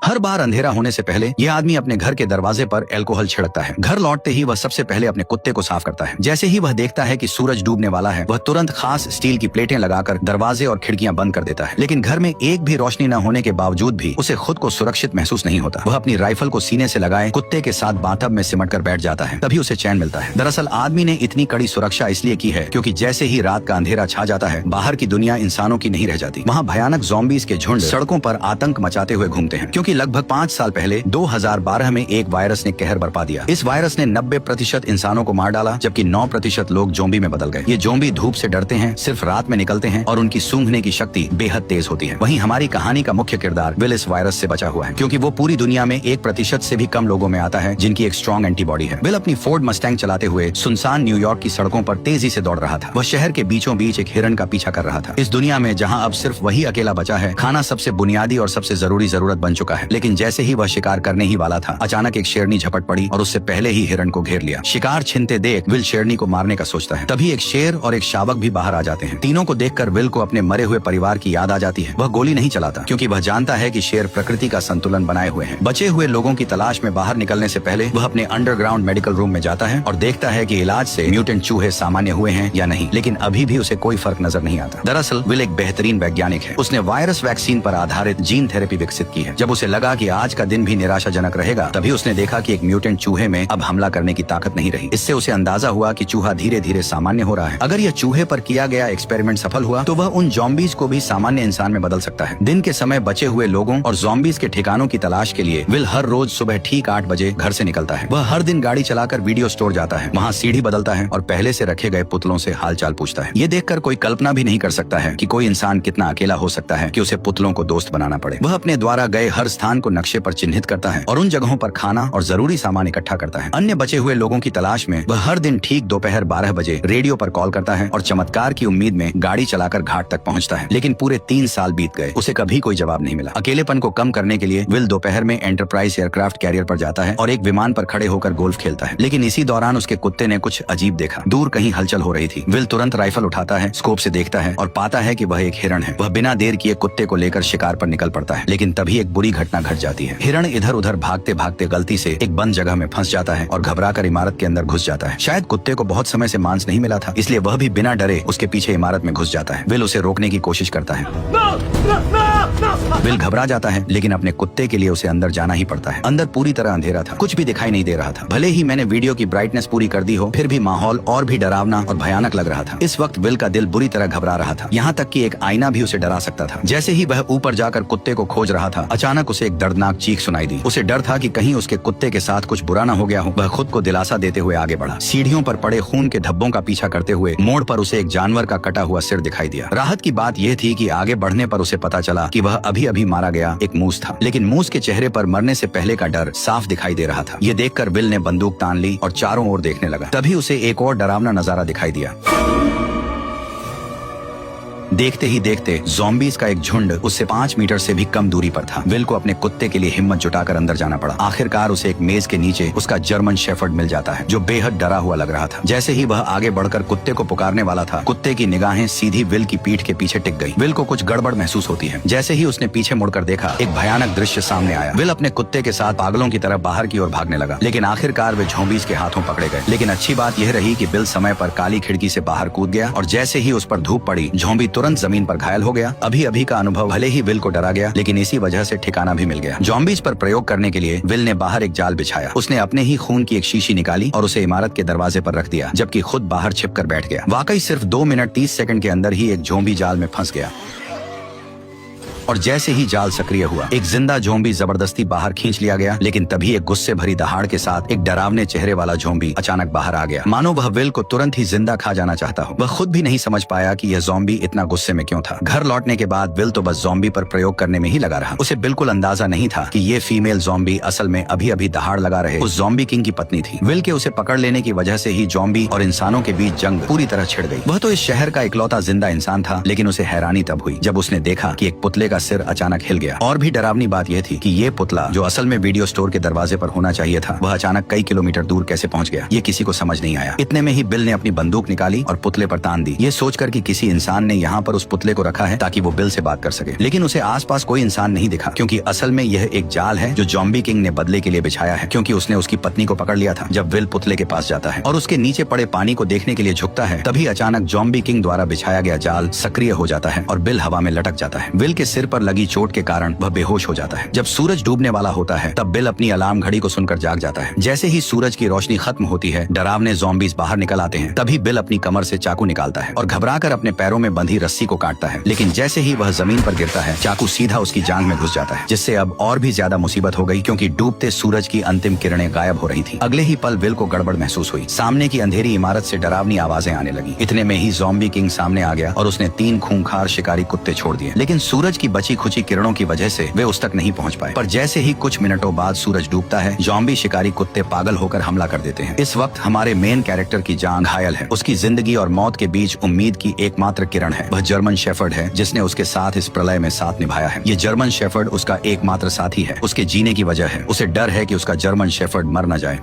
हर बार अंधेरा होने से पहले यह आदमी अपने घर के दरवाजे पर अल्कोहल छिड़कता है। घर लौटते ही वह सबसे पहले अपने कुत्ते को साफ करता है। जैसे ही वह देखता है कि सूरज डूबने वाला है, वह तुरंत खास स्टील की प्लेटें लगाकर दरवाजे और खिड़कियां बंद कर देता है। लेकिन घर में एक भी रोशनी न होने के बावजूद भी उसे खुद को सुरक्षित महसूस नहीं होता। वह अपनी राइफल को सीने से लगाए कुत्ते के साथ बाथटब में सिमट कर बैठ जाता है, तभी उसे चैन मिलता है। दरअसल आदमी ने इतनी कड़ी सुरक्षा इसलिए की है क्योंकि जैसे ही रात का अंधेरा छा जाता है, बाहर की दुनिया इंसानों की नहीं रह जाती। वहाँ भयानक ज़ॉम्बीज़ के झुंड सड़कों पर आतंक मचाते हुए घूमते हैं, क्योंकि लगभग 5 साल पहले 2012 में एक वायरस ने कहर बरपा दिया। इस वायरस ने 90% इंसानों को मार डाला, जबकि 9% लोग ज़ॉम्बी में बदल गए। ये ज़ॉम्बी धूप से डरते हैं, सिर्फ रात में निकलते हैं और उनकी सूंघने की शक्ति बेहद तेज होती है। वहीं हमारी कहानी का मुख्य किरदार विल इस वायरस से बचा हुआ है, क्योंकि वो पूरी दुनिया में 1% से भी कम लोगों में आता है जिनकी एक स्ट्रॉन्ग एंटीबॉडी है। विल अपनी फोर्ड मस्टैंग चलाते हुए सुनसान न्यूयॉर्क की सड़कों पर तेजी से दौड़ रहा था। वह शहर के बीचों बीच एक हिरण का पीछा कर रहा था। इस दुनिया में जहाँ अब सिर्फ वही अकेला बचा है, खाना सबसे बुनियादी और सबसे जरूरी जरूरत बन चुका है। लेकिन जैसे ही वह शिकार करने ही वाला था, अचानक एक शेरनी झपट पड़ी और उससे पहले ही हिरण को घेर लिया। शिकार छिनते देख विल शेरनी को मारने का सोचता है। तभी एक शेर और एक शावक भी बाहर आ जाते हैं। तीनों को देखकर विल को अपने मरे हुए परिवार की याद आ जाती है। वह गोली नहीं चलाता, क्योंकि वह जानता है कि शेर प्रकृति का संतुलन बनाए हुए हैं। बचे हुए लोगों की तलाश में बाहर निकलने से पहले वह अपने अंडरग्राउंड मेडिकल रूम में जाता है और देखता है कि इलाज से म्यूटेंट चूहे सामान्य हुए हैं या नहीं, लेकिन अभी भी उसे कोई फर्क नजर नहीं आता। दरअसल विल एक बेहतरीन वैज्ञानिक है। उसने वायरस वैक्सीन पर आधारित जीन थेरेपी विकसित की है। जब उसे लगा कि आज का दिन भी निराशाजनक रहेगा, तभी उसने देखा कि एक म्यूटेंट चूहे में अब हमला करने की ताकत नहीं रही। इससे उसे अंदाजा हुआ कि चूहा धीरे धीरे सामान्य हो रहा है। अगर यह चूहे पर किया गया एक्सपेरिमेंट सफल हुआ तो वह उन ज़ॉम्बीज़ को भी सामान्य इंसान में बदल सकता है। दिन के समय बचे हुए लोगों और ज़ॉम्बीज़ के ठिकानों की तलाश के लिए विल हर रोज सुबह ठीक 8 बजे घर से निकलता है। वह हर दिन गाड़ी चलाकर वीडियो स्टोर जाता है, वहाँ सीढ़ी बदलता है और पहले से रखे गए पुतलों से हालचाल पूछता है। ये देखकर कोई कल्पना भी नहीं कर सकता है कि कोई इंसान कितना अकेला हो सकता है कि उसे पुतलों को दोस्त बनाना पड़े। वह अपने द्वारा गए हर स्थान को नक्शे पर चिन्हित करता है और उन जगहों पर खाना और जरूरी सामान इकट्ठा करता है। अन्य बचे हुए लोगों की तलाश में वह हर दिन ठीक दोपहर 12 बजे रेडियो पर कॉल करता है और चमत्कार की उम्मीद में गाड़ी चलाकर घाट तक पहुंचता है। लेकिन पूरे 3 साल बीत गए, उसे कभी कोई जवाब नहीं मिला। अकेलेपन को कम करने के लिए विल दोपहर में एंटरप्राइज एयरक्राफ्ट कैरियर पर जाता है और एक विमान पर खड़े होकर गोल्फ खेलता है। लेकिन इसी दौरान उसके कुत्ते ने कुछ अजीब देखा। दूर कहीं हलचल हो रही थी। विल तुरंत राइफल उठाता है, स्कोप से देखता है और पाता है कि वह एक हिरण है। वह बिना देर किए कुत्ते को लेकर शिकार पर निकल पड़ता है। लेकिन तभी एक बुरी घटना घट जाती है। हिरण इधर उधर भागते भागते गलती से एक बंद जगह में फंस जाता है और घबराकर इमारत के अंदर घुस जाता है। शायद कुत्ते को बहुत समय से मांस नहीं मिला था, इसलिए वह भी बिना डरे उसके पीछे इमारत में घुस जाता है। विल उसे रोकने की कोशिश करता है। विल घबरा जाता है, लेकिन अपने कुत्ते के लिए उसे अंदर जाना ही पड़ता है। अंदर पूरी तरह अंधेरा था, कुछ भी दिखाई नहीं दे रहा था। भले ही मैंने वीडियो की ब्राइटनेस पूरी कर दी हो, फिर भी माहौल और भी डरावना और भयानक लग रहा था। इस वक्त विल का दिल बुरी तरह घबरा रहा था, यहाँ तक कि एक आईना भी उसे डरा सकता था। जैसे ही वह ऊपर जाकर कुत्ते को खोज रहा था, अचानक उसे एक दर्दनाक चीख सुनाई दी। उसे डर था कि कहीं उसके कुत्ते के साथ कुछ बुरा न हो गया हो। वह खुद को दिलासा देते हुए आगे बढ़ा। सीढ़ियों पर पड़े खून के धब्बों का पीछा करते हुए मोड़ पर उसे एक जानवर का कटा हुआ सिर दिखाई दिया। राहत की बात यह थी कि आगे बढ़ने पर उसे पता चला कि वह अभी अभी मारा गया एक मूस था। लेकिन मूस के चेहरे पर मरने से पहले का डर साफ दिखाई दे रहा था। ये देखकर विल ने बंदूक तान ली और चारों ओर देखने लगा। तभी उसे एक और डरावना नजारा दिखाई दिया। देखते ही देखते ज़ॉम्बीज़ का एक झुंड उससे 5 मीटर से भी कम दूरी पर था। विल को अपने कुत्ते के लिए हिम्मत जुटाकर अंदर जाना पड़ा। आखिरकार उसे एक मेज के नीचे उसका जर्मन शेफर्ड मिल जाता है, जो बेहद डरा हुआ लग रहा था। जैसे ही वह आगे बढ़कर कुत्ते को पुकारने वाला था, कुत्ते की निगाहें सीधी विल की पीठ के पीछे टिक गई। विल को कुछ गड़बड़ महसूस होती है। जैसे ही उसने पीछे मुड़कर देखा, एक भयानक दृश्य सामने आया। विल अपने कुत्ते के साथ पागलों की तरह बाहर की ओर भागने लगा, लेकिन आखिरकार वे ज़ॉम्बीज़ के हाथों पकड़े गए। लेकिन अच्छी बात यह रही कि विल समय पर काली खिड़की से बाहर कूद गया और जैसे ही उस पर धूप पड़ी, ज़ॉम्बी तुरंत जमीन पर घायल हो गया। अभी अभी का अनुभव भले ही विल को डरा गया, लेकिन इसी वजह से ठिकाना भी मिल गया। ज़ॉम्बीज़ पर प्रयोग करने के लिए विल ने बाहर एक जाल बिछाया। उसने अपने ही खून की एक शीशी निकाली और उसे इमारत के दरवाजे पर रख दिया, जबकि खुद बाहर छिपकर बैठ गया। वाकई सिर्फ 2 मिनट 30 सेकंड के अंदर ही एक ज़ॉम्बी जाल में फंस गया। और जैसे ही जाल सक्रिय हुआ, एक जिंदा ज़ॉम्बी जबरदस्ती बाहर खींच लिया गया। लेकिन तभी एक गुस्से भरी दहाड़ के साथ एक डरावने चेहरे वाला ज़ॉम्बी अचानक बाहर आ गया, मानो वह विल को तुरंत ही जिंदा खा जाना चाहता हो। वह खुद भी नहीं समझ पाया कि यह ज़ॉम्बी इतना गुस्से में क्यों था। घर लौटने के बाद विल तो बस ज़ॉम्बी पर प्रयोग करने में ही लगा रहा। उसे बिल्कुल अंदाजा नहीं था कि ये फीमेल ज़ॉम्बी असल में अभी अभी दहाड़ लगा रहे उस ज़ॉम्बी किंग की पत्नी थी। विल के उसे पकड़ लेने की वजह से ही ज़ॉम्बी और इंसानों के बीच जंग पूरी तरह छिड़ गई। वह तो इस शहर का इकलौता जिंदा इंसान था, लेकिन उसे हैरानी तब हुई जब उसने देखा कि एक पुतले का का सिर अचानक हिल गया। और भी डरावनी बात यह थी कि ये पुतला जो असल में वीडियो स्टोर के दरवाजे पर होना चाहिए था, वह अचानक कई किलोमीटर दूर कैसे पहुंच गया, ये किसी को समझ नहीं आया। इतने में ही बिल ने अपनी बंदूक निकाली और पुतले पर तान दी, ये सोचकर कि किसी इंसान ने यहाँ पर उस पुतले को रखा है ताकि वो बिल से बात कर सके। लेकिन उसे आसपास कोई इंसान नहीं दिखा, क्योंकि असल में यह एक जाल है जो ज़ॉम्बी किंग ने बदले के लिए बिछाया है, क्योंकि उसने उसकी पत्नी को पकड़ लिया था। जब विल पुतले के पास जाता है और उसके नीचे पड़े पानी को देखने के लिए झुकता है, तभी अचानक ज़ॉम्बी किंग द्वारा बिछाया गया जाल सक्रिय हो जाता है और बिल हवा में लटक जाता है। विल के सिर पर लगी चोट के कारण वह बेहोश हो जाता है। जब सूरज डूबने वाला होता है, तब बिल अपनी अलार्म घड़ी को सुनकर जाग जाता है। जैसे ही सूरज की रोशनी खत्म होती है, डरावने ज़ॉम्बीज बाहर निकल आते हैं। तभी बिल अपनी कमर से चाकू निकालता है और घबराकर अपने पैरों में बंधी रस्सी को काटता है। लेकिन जैसे ही वह जमीन पर गिरता है, चाकू सीधा उसकी जांघ में घुस जाता है, जिससे अब और भी ज्यादा मुसीबत हो गई, क्योंकि डूबते सूरज की अंतिम किरणें गायब हो रही थी। अगले ही पल विल को गड़बड़ महसूस हुई। सामने की अंधेरी इमारत से डरावनी आवाजें आने लगी। इतने में ही ज़ॉम्बी किंग सामने आ गया और उसने 3 खूंखार शिकारी कुत्ते छोड़ दिए। लेकिन सूरज की बची खुची किरणों की वजह से वे उस तक नहीं पहुंच पाए। पर जैसे ही कुछ मिनटों बाद सूरज डूबता है, ज़ॉम्बी शिकारी कुत्ते पागल होकर हमला कर देते हैं। इस वक्त हमारे मेन कैरेक्टर की जान घायल है। उसकी जिंदगी और मौत के बीच उम्मीद की एकमात्र किरण है। वह जर्मन शेफर्ड है जिसने उसके साथ इस प्रलय में साथ निभाया है। ये जर्मन शेफर्ड उसका एकमात्र साथी है। उसके जीने की वजह है। उसे डर है कि उसका जर्मन शेफर्ड मर न जाए।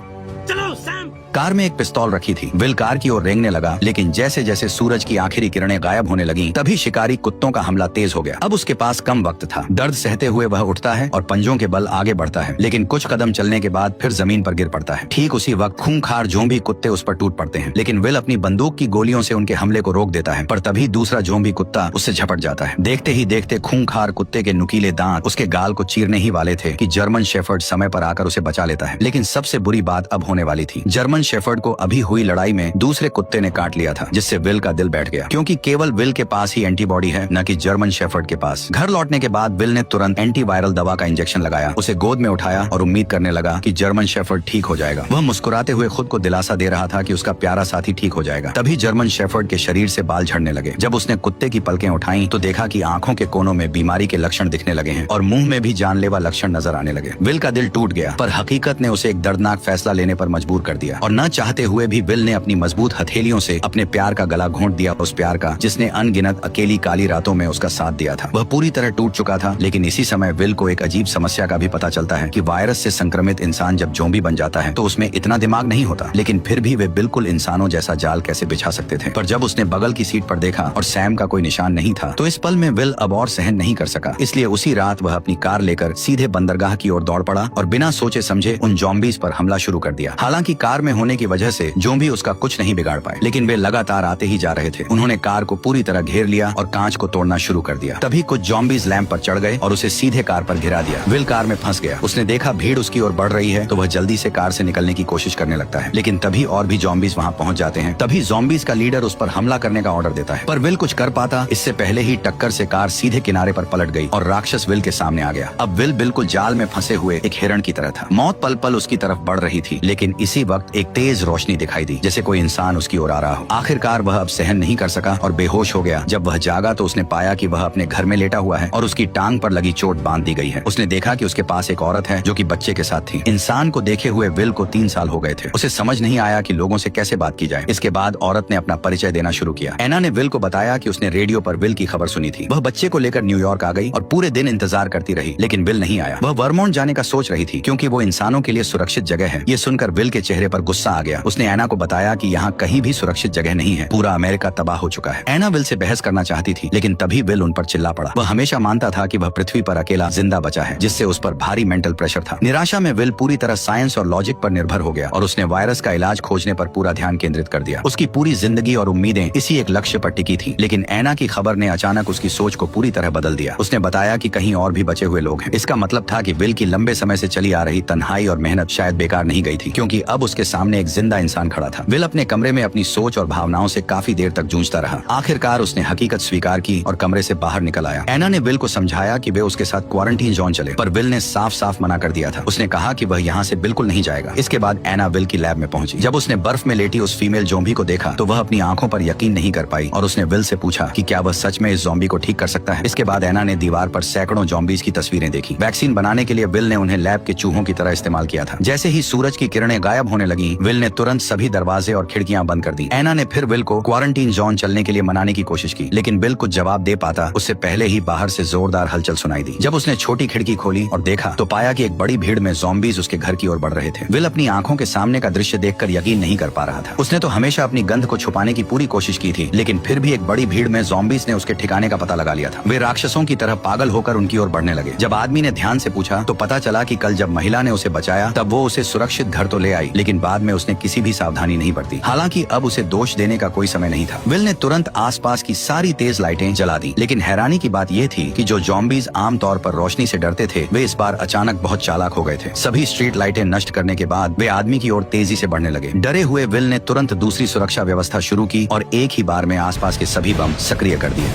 कार में एक पिस्तौल रखी थी। विल कार की ओर रेंगने लगा, लेकिन जैसे जैसे सूरज की आखिरी किरणें गायब होने लगीं, तभी शिकारी कुत्तों का हमला तेज हो गया। अब उसके पास कम वक्त था। दर्द सहते हुए वह उठता है और पंजों के बल आगे बढ़ता है, लेकिन कुछ कदम चलने के बाद फिर जमीन पर गिर पड़ता है। ठीक उसी वक्त खूंखार ज़ॉम्बी कुत्ते उस पर टूट पड़ते हैं, लेकिन विल अपनी बंदूक की गोलियों से उनके हमले को रोक देता है। पर तभी दूसरा ज़ॉम्बी कुत्ता उससे झपट जाता है। देखते ही देखते खूंखार कुत्ते के नुकीले दांत उसके गाल को चीरने ही वाले थे कि जर्मन शेफर्ड समय पर आकर उसे बचा लेता है। लेकिन सबसे बुरी बात अब होने वाली थी। जर्मन शेफर्ड को अभी हुई लड़ाई में दूसरे कुत्ते ने काट लिया था, जिससे विल का दिल बैठ गया, क्योंकि केवल विल के पास ही एंटीबॉडी है, न कि जर्मन शेफर्ड के पास। घर लौटने के बाद विल ने तुरंत एंटीवायरल दवा का इंजेक्शन लगाया, उसे गोद में उठाया और उम्मीद करने लगा कि जर्मन शेफर्ड ठीक हो जाएगा। वह मुस्कुराते हुए खुद को दिलासा दे रहा था कि उसका प्यारा साथी ठीक हो जाएगा। तभी जर्मन शेफर्ड के शरीर से बाल झड़ने लगे। जब उसने कुत्ते की पलकें उठाई तो देखा कि आंखों के कोनों में बीमारी के लक्षण दिखने लगे हैं और मुंह में भी जानलेवा लक्षण नजर आने लगे। विल का दिल टूट गया, पर हकीकत ने उसे एक दर्दनाक फैसला लेने पर मजबूर कर दिया और न चाहते हुए भी विल ने अपनी मजबूत हथेलियों से अपने प्यार का गला घोंट दिया, उस प्यार का जिसने अनगिनत अकेली काली रातों में उसका साथ दिया था। वह पूरी तरह टूट चुका था। लेकिन इसी समय विल को एक अजीब समस्या का भी पता चलता है कि वायरस से संक्रमित इंसान जब ज़ॉम्बी बन जाता है तो उसमें इतना दिमाग नहीं होता, लेकिन फिर भी वे बिल्कुल इंसानों जैसा जाल कैसे बिछा सकते थे। पर जब उसने बगल की सीट पर देखा और सैम का कोई निशान नहीं था, तो इस पल में विल अब और सहन नहीं कर सका। इसलिए उसी रात वह अपनी कार लेकर सीधे बंदरगाह की ओर दौड़ पड़ा और बिना सोचे समझे उन ज़ॉम्बीज पर हमला शुरू कर दिया। हालांकि कार में होने की वजह से ज़ॉम्बी उसका कुछ नहीं बिगाड़ पाए, लेकिन वे लगातार आते ही जा रहे थे। उन्होंने कार को पूरी तरह घेर लिया और कांच को तोड़ना शुरू कर दिया। तभी कुछ ज़ॉम्बीज लैंप पर चढ़ गए और उसे सीधे कार पर गिरा दिया। विल कार में फंस गया। उसने देखा भीड़ उसकी ओर बढ़ रही है, तो वह जल्दी से कार से निकलने की कोशिश करने लगता है, लेकिन तभी और भी ज़ॉम्बीज वहां पहुंच जाते हैं। तभी ज़ॉम्बीज का लीडर उस पर हमला करने का ऑर्डर देता है, पर विल कुछ कर पाता इससे पहले ही टक्कर से कार सीधे किनारे पर पलट गई और राक्षस विल के सामने आ गया। अब विल बिल्कुल जाल में फंसे हुए एक हिरण की तरह था। मौत पल पल उसकी तरफ बढ़ रही थी, लेकिन इसी वक्त एक तेज रोशनी दिखाई दी, जैसे कोई इंसान उसकी ओर आ रहा हो। आखिरकार वह अब सहन नहीं कर सका और बेहोश हो गया। जब वह जागा तो उसने पाया कि वह अपने घर में लेटा हुआ है और उसकी टांग पर लगी चोट बांध दी गई है। उसने देखा कि उसके पास एक औरत है जो कि बच्चे के साथ थी। इंसान को देखे हुए विल को 3 साल हो गए थे। उसे समझ नहीं आया कि लोगों से कैसे बात की जाए। इसके बाद औरत ने अपना परिचय देना शुरू किया। एना ने विल को बताया कि उसने रेडियो पर विल की खबर सुनी थी। वह बच्चे को लेकर न्यूयॉर्क आ गई और पूरे दिन इंतजार करती रही, लेकिन विल नहीं आया। वह वर्मोंट जाने का सोच रही थी, क्योंकि वो इंसानों के लिए सुरक्षित जगह है। ये सुनकर विल के चेहरे पर गुस्सा आ गया। उसने एना को बताया कि यहाँ कहीं भी सुरक्षित जगह नहीं है, पूरा अमेरिका तबाह हो चुका है। एना विल से बहस करना चाहती थी, लेकिन तभी विल उन पर चिल्ला पड़ा। वह हमेशा मानता था कि वह पृथ्वी पर अकेला जिंदा बचा है, जिससे उस पर भारी मेंटल प्रेशर था। निराशा में विल पूरी तरह साइंस और लॉजिक पर निर्भर हो गया और उसने वायरस का इलाज खोजने पर पूरा ध्यान केंद्रित कर दिया। उसकी पूरी जिंदगी और उम्मीदें इसी एक लक्ष्य पर टिकी थी। लेकिन एना की खबर ने अचानक उसकी सोच को पूरी तरह बदल दिया। उसने बताया कि कहीं और भी बचे हुए लोग हैं। इसका मतलब था कि विल की लंबे समय से चली आ रही तन्हाई और मेहनत शायद बेकार नहीं गई थी, क्योंकि अब उसके सामने एक जिंदा इंसान खड़ा था। विल अपने कमरे में अपनी सोच और भावनाओं से काफी देर तक जूझता रहा। आखिरकार उसने हकीकत स्वीकार की और कमरे से बाहर निकल आया। एना ने विल को समझाया कि वे उसके साथ क्वारंटीन जोन चले, पर विल ने साफ साफ मना कर दिया था। उसने कहा कि वह यहाँ से बिल्कुल नहीं जाएगा। इसके बाद एना विल की लैब में पहुंची। जब उसने बर्फ में लेटी उस फीमेल ज़ॉम्बी को देखा तो वह अपनी आंखों पर यकीन नहीं कर पाई और उसने विल से पूछा कि क्या वह सच में इस ज़ॉम्बी को ठीक कर सकता है। इसके बाद एना ने दीवार पर सैकड़ों ज़ॉम्बीज की तस्वीरें देखी। वैक्सीन बनाने के लिए विल ने उन्हें लैब के चूहों की तरह इस्तेमाल किया था। जैसे ही सूरज की किरणें गायब होने लगी, ही विल ने तुरंत सभी दरवाजे और खिड़कियां बंद कर दी। एना ने फिर विल को क्वारंटीन जोन चलने के लिए मनाने की कोशिश की, लेकिन विल कुछ जवाब दे पाता उससे पहले ही बाहर से जोरदार हलचल सुनाई दी। जब उसने छोटी खिड़की खोली और देखा तो पाया कि एक बड़ी भीड़ में ज़ॉम्बीज़ उसके घर की ओर बढ़ रहे थे। विल अपनी आंखों के सामने का दृश्य देखकर यकीन नहीं कर पा रहा था। उसने तो हमेशा अपनी गंध को छुपाने की पूरी कोशिश की थी, लेकिन फिर भी एक बड़ी भीड़ में ज़ॉम्बीज़ ने उसके ठिकाने का पता लगा लिया था। वे राक्षसों की तरह पागल होकर उनकी ओर बढ़ने लगे। जब आदमी ने ध्यान से पूछा तो पता चला कि कल जब महिला ने उसे बचाया तब वो उसे सुरक्षित घर तो ले आई, लेकिन बाद में उसने किसी भी सावधानी नहीं बरती। हालांकि अब उसे दोष देने का कोई समय नहीं था। विल ने तुरंत आसपास की सारी तेज लाइटें जला दी, लेकिन हैरानी की बात यह थी कि जो ज़ॉम्बीज़ आमतौर पर रोशनी से डरते थे वे इस बार अचानक बहुत चालाक हो गए थे। सभी स्ट्रीट लाइटें नष्ट करने के बाद वे आदमी की ओर तेजी से बढ़ने लगे। डरे हुए विल ने तुरंत दूसरी सुरक्षा व्यवस्था शुरू की और एक ही बार में आसपास के सभी बम सक्रिय कर दिए।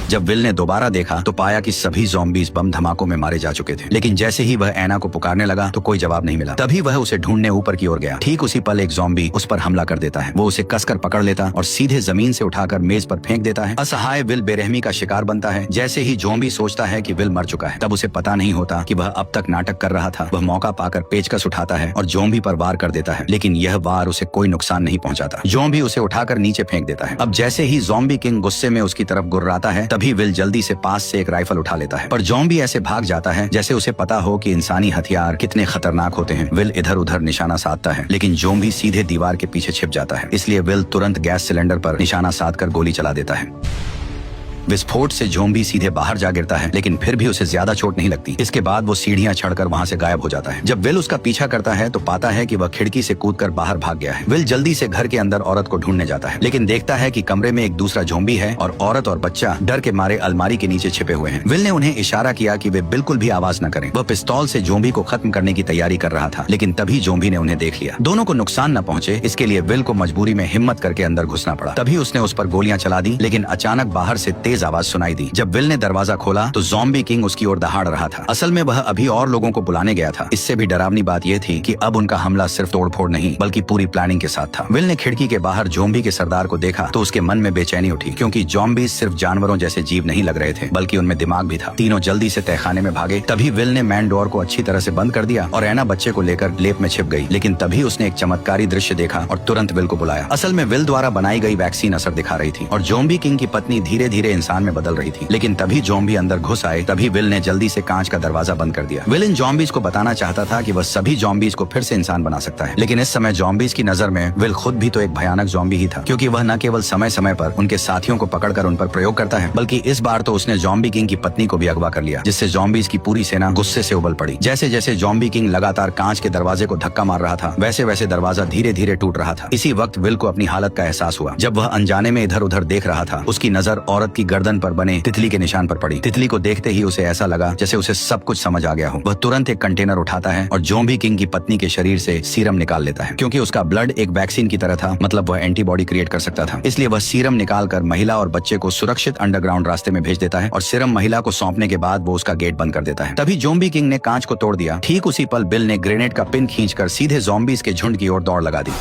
जब विल ने दोबारा देखा तो पाया कि सभी ज़ॉम्बीज़ बम धमाकों में मारे जा चुके थे, लेकिन जैसे ही वह एना को पुकारने लगा तो कोई जवाब नहीं मिला। तभी वह उसे ढूंढने ऊपर की ओर गया। ठीक उसी पल एक ज़ॉम्बी उस पर हमला कर देता है। वो उसे कसकर पकड़ लेता और सीधे जमीन से उठाकर मेज पर फेंक देता है। असहाय विल बेरहमी का शिकार बनता है। जैसे ही ज़ॉम्बी सोचता है कि विल मर चुका है, तब उसे पता नहीं होता कि वह अब तक नाटक कर रहा था। वह मौका पाकर पेचकस उठाता है और ज़ॉम्बी पर वार कर देता है, लेकिन यह वार उसे कोई नुकसान नहीं पहुंचाता। ज़ॉम्बी उसे उठाकर नीचे फेंक देता है। अब जैसे ही ज़ॉम्बी किंग गुस्से में उसकी तरफ गुर्राता है, तभी विल जल्दी से पास से एक राइफल उठा लेता है, पर ज़ॉम्बी ऐसे भाग जाता है जैसे उसे पता हो कि इंसानी हथियार कितने खतरनाक होते हैं। विल इधर उधर निशाना साधता है, लेकिन ज़ॉम्बी सीधे दीवार के पीछे छिप जाता है। इसलिए विल तुरंत गैस सिलेंडर पर निशाना साधकर गोली चला देता है। विस्फोट से ज़ॉम्बी सीधे बाहर जा गिरता है, लेकिन फिर भी उसे ज्यादा चोट नहीं लगती। इसके बाद वो सीढ़ियां चढ़कर वहां से गायब हो जाता है। जब विल उसका पीछा करता है तो पाता है कि वह खिड़की से कूदकर बाहर भाग गया है। विल जल्दी से घर के अंदर औरत को ढूंढने जाता है, लेकिन देखता है कि कमरे में एक दूसरा ज़ॉम्बी है और औरत और बच्चा डर के मारे अलमारी के नीचे छिपे हुए हैं। विल ने उन्हें इशारा किया कि वे बिल्कुल भी आवाज न करें। वह पिस्तौल से ज़ॉम्बी को खत्म करने की तैयारी कर रहा था, लेकिन तभी ज़ॉम्बी ने उन्हें देख लिया। दोनों को नुकसान न पहुंचे इसके लिए विल को मजबूरी में हिम्मत करके अंदर घुसना पड़ा। तभी उसने उस पर गोलियां चला दी, लेकिन अचानक बाहर से तेज आवाज सुनाई दी। जब विल ने दरवाजा खोला तो ज़ॉम्बी किंग उसकी ओर दहाड़ रहा था। असल में वह अभी और लोगों को बुलाने गया था। इससे भी डरावनी बात यह थी कि अब उनका हमला सिर्फ तोड़फोड़ नहीं बल्कि पूरी प्लानिंग के साथ था। विल ने खिड़की के बाहर ज़ॉम्बी के सरदार को देखा तो उसके मन में बेचैनी उठी, क्योंकि ज़ॉम्बी सिर्फ जानवरों जैसे जीव नहीं लग रहे थे बल्कि उनमें दिमाग भी था। तीनों जल्दी से तहखाने में भागे। तभी विल ने मैन डोर को अच्छी तरह से बंद कर दिया और एना बच्चे को लेकर लेप में छिप गई। लेकिन तभी उसने एक चमत्कारी दृश्य देखा और तुरंत विल को बुलाया। असल में विल द्वारा बनाई गई वैक्सीन असर दिखा रही थी और ज़ॉम्बी किंग की पत्नी धीरे धीरे इंसान में बदल रही थी। लेकिन तभी ज़ॉम्बी अंदर घुस आए। तभी विल ने जल्दी से कांच का दरवाजा बंद कर दिया। विल इन ज़ॉम्बीज़ को बताना चाहता था कि वह सभी ज़ॉम्बीज़ को फिर से इंसान बना सकता है, लेकिन इस समय ज़ॉम्बीज़ की नजर में विल खुद भी तो एक भयानक ज़ॉम्बी ही था, क्योंकि वह न केवल समय समय पर उनके साथियों को पकड़कर उन पर प्रयोग करता है, बल्कि इस बार तो उसने ज़ॉम्बी किंग की पत्नी को भी अगवा कर लिया, जिससे ज़ॉम्बीज़ की पूरी सेना गुस्से से उबल पड़ी। जैसे जैसे ज़ॉम्बी किंग लगातार कांच के दरवाजे को धक्का मार रहा था, वैसे वैसे दरवाजा धीरे धीरे टूट रहा था। इसी वक्त विल को अपनी हालत का एहसास हुआ। जब वह अनजाने में इधर उधर देख रहा था, उसकी नजर औरत की गर्दन पर बने तितली के निशान पर पड़ी। तितली को देखते ही उसे ऐसा लगा जैसे उसे सब कुछ समझ आ गया हो। वह तुरंत एक कंटेनर उठाता है और ज़ॉम्बी किंग की पत्नी के शरीर से सीरम निकाल लेता है। क्योंकि उसका ब्लड एक वैक्सीन की तरह था, मतलब वह एंटीबॉडी क्रिएट कर सकता था। इसलिए वह सीरम निकालकर महिला और बच्चे को सुरक्षित अंडरग्राउंड रास्ते में भेज देता है और सीरम महिला को सौंपने के बाद वो उसका गेट बंद कर देता है। तभी ज़ॉम्बी किंग ने कांच को तोड़ दिया। ठीक उसी पल बिल ने ग्रेनेड का पिन खींचकर सीधे ज़ॉम्बीज़ के झुंड की ओर दौड़ लगा दी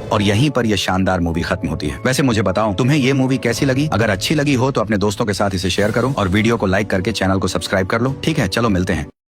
और यहीं पर यह शानदार मूवी खत्म होती है। वैसे मुझे बताओ तुम्हें ये मूवी कैसी लगी? अगर अच्छी लगी हो तो अपने दोस्तों के साथ इसे शेयर करो और वीडियो को लाइक करके चैनल को सब्सक्राइब कर लो। ठीक है, चलो मिलते हैं।